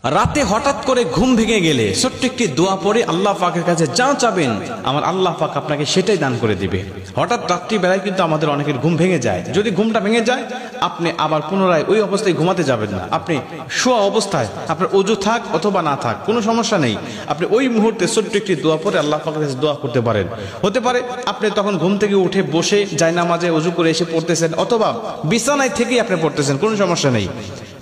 রাতে হঠাৎ করে ঘুম ভেঙে গেলে ছোট্ট একটি দোয়া পড়ে আল্লাহ পাকের কাছে যা চাবেন আমার আল্লাহ পাক আপনাকে সেটাই দান করে দিবে। হঠাৎ রাত্রি বেলায় কিন্তু আমাদের অনেকের ঘুম ভেঙে যায়। যদি ঘুমটা ভেঙে যায় আপনি আবার পুনরায় ওই অবস্থায় ঘুমাতে যাবেন না। আপনি শোয়া অবস্থায় আপনার ওযু থাক অথবা না থাক কোনো সমস্যা নেই, আপনি ওই মুহূর্তে ছোট্ট একটি দোয়া পড়ে আল্লাহ পাকের কাছে দোয়া করতে পারেন। হতে পারে আপনি তখন ঘুম থেকে উঠে বসে জায়নামাজে ওযু করে এসে পড়তেছেন অথবা বিছানায় থেকেই আপনি পড়তেছেন, কোনো সমস্যা নেই।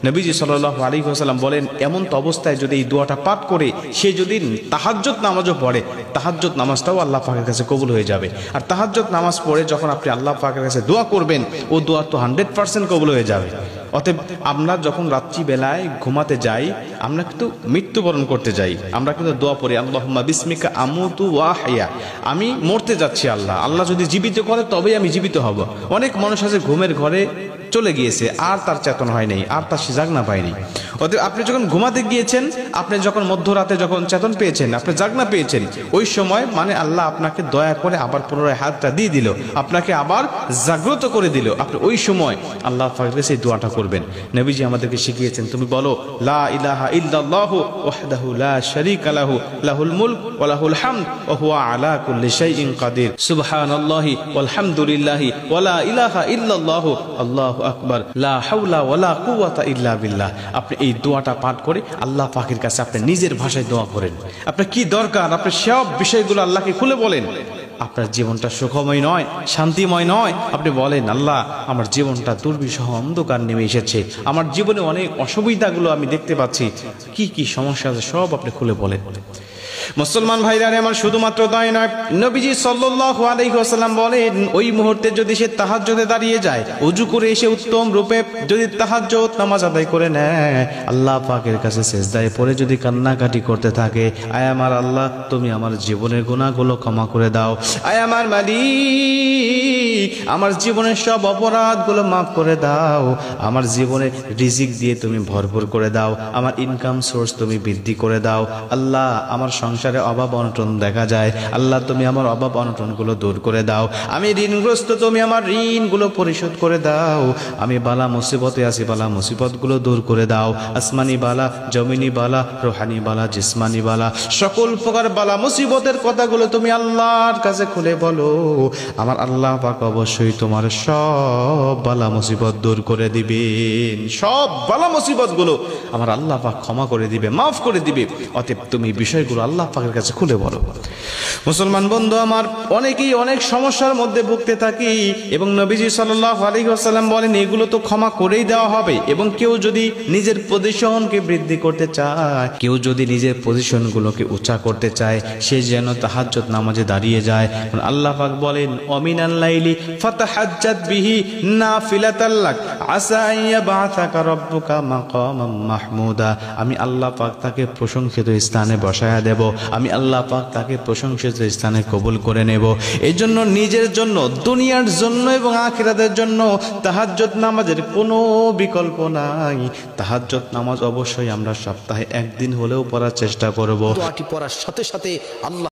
নবীজি সাল্লাল্লাহু আলাইহি ওয়াসাল্লাম বলেন এমন তো অবস্থায় যদি এই দোয়াটা পাঠ করে সে যদি তাহাজ্জুদ নামাজও পড়ে, তাহাজ্জুদ নামাজটাও আল্লাহ পাকের কাছে কবুল হয়ে যাবে। আর তাহাজ্জুদ নামাজ পড়ে যখন আপনি আল্লাহ পাকের কাছে দোয়া করবেন ও দোয়া তো 100% কবুল হয়ে যাবে। অতএব আমরা যখন রাত্রি বেলায় ঘুমাতে যাই আমরা কিন্তু মৃত্যুবরণ করতে যাই, আমরা কিন্তু দোয়া পড়ি আল্লাহুম্মা বিসমিকা আমুতু ওয়া আহইয়া, আমি মরতে যাচ্ছি আল্লাহ, আল্লাহ যদি জীবিত করে তবেই আমি জীবিত হব। অনেক মানুষ আছে ঘুমের ঘরে চলে গিয়েছে আর তার চেতন হয় নাই, আর তার সে জাগনা পায়নি। অতএব আপনি যখন ঘুমাতে গিয়েছেন, আপনি যখন মধ্যরাতে যখন চেতন পেয়েছেন, আপনি জাগনা পেয়েছেন, ওই সময় মানে আল্লাহ আপনাকে দয়া করে আবার পুনরায় হাতটা দিয়ে দিল, আপনাকে আবার জাগ্রত করে দিল। আপনি ওই সময় আল্লাহ পাকের কাছে এই দোয়াটা করবেন। নবীজি আমাদেরকে শিখিয়েছেন তুমি বলো লা ইলাহা ইল্লাল্লাহু ওয়াহদাহু লা শারীকা লাহু লাহুল মুলক ওয়া লাহুল হামদ ওয়া হুয়া আলা কুল্লি শাইইন কাদির সুবহানাল্লাহি ওয়াল হামদুলিল্লাহি ওয়া লা ইলাহা ইল্লাল্লাহু আল্লাহু আকবার লা হাওলা ওয়া লা কুওয়াতা ইল্লা বিল্লাহ। আপনি এই দোয়াটা পাঠ করে আল্লাহ পাকের কাছে আপনি নিজের ভাষায় দোয়া করেন। আপনার কি দরকার আপনি সব বিষয়গুলো আল্লাহকে খুলে বলেন। আপনার জীবনটা সুখময় নয়, শান্তিময় নয়, আপনি বলেন আল্লাহ আমার জীবনটা দুর্বিষহ অন্ধকার নেমে এসেছে, আমার জীবনে অনেক অসুবিধাগুলো আমি দেখতে পাচ্ছি, কি কি সমস্যা আছে সব আপনি খুলে বলেন। মুসলমান ভাইরা আমার শুধুমাত্র তাই নয়, নবীজি সাল্লাল্লাহু আলাইহি ওয়াসাল্লাম বলেন ওই মুহূর্তে যদি সে তাহাজ্জুদে দাঁড়িয়ে যায়, ওযু করে এসে উত্তম রূপে যদি তাহাজ্জুদ নামাজ আদায় করে নেয়, আল্লাহ পাকের কাছে সিজদায় পড়ে যদি কান্নাকাটি করতে থাকে, আয় আমার আল্লাহ তুমি আমার জীবনের গুনাহগুলো ক্ষমা করে দাও, আয় আমার মালিক আমার জীবনের সব অপরাধগুলো মাফ করে দাও, আমার জীবনে রিজিক দিয়ে তুমি ভরপুর করে দাও, আমার ইনকাম সোর্স তুমি বৃদ্ধি করে দাও, আল্লাহ আমার সংসারে অভাব অনটন দেখা যায়, আল্লাহ তুমি আমার অভাব অনটনগুলো দূর করে দাও, আমি ঋণগ্রস্ত তুমি আমার ঋণগুলো পরিশোধ করে দাও, আমি বালা মুসিবতে আছি বালা মুসিবতগুলো দূর করে দাও, আসমানি বালা জমিনি বালা রোহানি বালা জিসমানি বালা সকল প্রকার বালা মুসিবতের কথাগুলো তুমি আল্লাহর কাছে খুলে বলো, আমার আল্লাহ পাক অবশ্যই তোমার সব বালা মুসিবত দূর করে দিবেন, সব বালা মুসিবতগুলো আমার আল্লাহ পাক ক্ষমা করে দিবে, মাফ করে দিবে। অতএব তুমি বিষয়গুলো আল্লাহ পাকের কাছে খুলে বলো। মুসলমান বন্ধু আমার, অনেকেই অনেক সমস্যার মধ্যে ভুগতে থাকি এবং নবীজি সাল্লাল্লাহু আলাইহি ওয়াসাল্লাম বলেন এগুলো তো ক্ষমা করেই দেওয়া হবে। এবং কেউ যদি নিজের পজিশনকে বৃদ্ধি করতে চায়, কেউ যদি নিজের পজিশনগুলোকে উঁচা করতে চায়, সে যেন তাহাজ্জুদ নামাজে দাঁড়িয়ে যায়। আল্লাহ পাক বলেন অমিনাল লাইলি ফাতাহাজ্জাত বিহি নাফিলাতাল লাক আসা আইয়াবাসাকা রাব্বুকা মাকামাম মাহমুদা, আমি আল্লাহ পাক তাকে প্রশংসিত স্থানে বসায়া দেব, আমি আল্লাহ পাক তাকে প্রশংসিত স্থানে কবুল করে নেব। এই জন্য নিজের জন্য, দুনিয়ার জন্য এবং আখিরাতের জন্য তাহাজ্জুদ নামাজের কোনো বিকল্প নাই। তাহাজ্জুদ নামাজ অবশ্যই আমরা সপ্তাহে একদিন হলেও পড়ার চেষ্টা করব। দোয়াটি পড়ার সাথে সাথে আল্লাহ